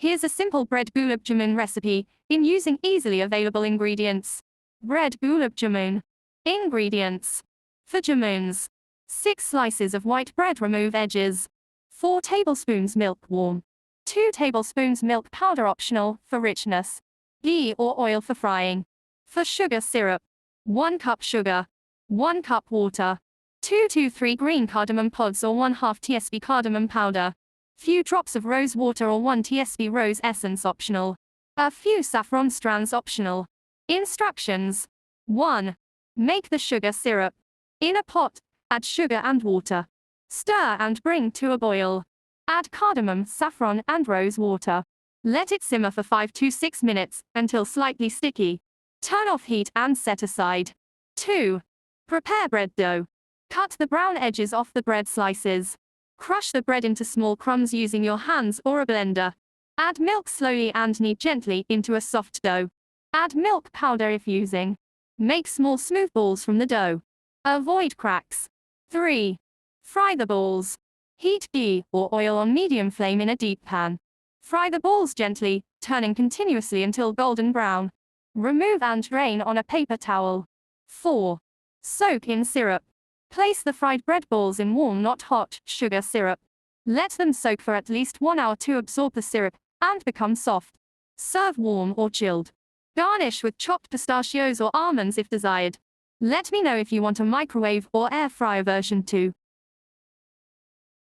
Here's a simple bread Gulab Jamun recipe, in using easily available ingredients. Bread Gulab Jamun. Ingredients. For jamuns. 6 slices of white bread, remove edges. 4 tablespoons milk, warm. 2 tablespoons milk powder, optional, for richness. Ghee or oil for frying. For sugar syrup. 1 cup sugar. 1 cup water. 2 to 3 green cardamom pods or 1/2 tsp cardamom powder. Few drops of rose water or 1 tsp rose essence, optional. A few saffron strands, optional. Instructions. 1. Make the sugar syrup. In a pot, add sugar and water. Stir and bring to a boil. Add cardamom, saffron, and rose water. Let it simmer for 5 to 6 minutes, until slightly sticky. Turn off heat and set aside. 2. Prepare bread dough. Cut the brown edges off the bread slices. Crush the bread into small crumbs using your hands or a blender. Add milk slowly and knead gently into a soft dough. Add milk powder if using. Make small smooth balls from the dough. Avoid cracks. 3. Fry the balls. Heat ghee or oil on medium flame in a deep pan. Fry the balls gently, turning continuously until golden brown. Remove and drain on a paper towel. 4. Soak in syrup. Place the fried bread balls in warm, not hot, sugar syrup. Let them soak for at least 1 hour to absorb the syrup and become soft. Serve warm or chilled. Garnish with chopped pistachios or almonds if desired. Let me know if you want a microwave or air fryer version too.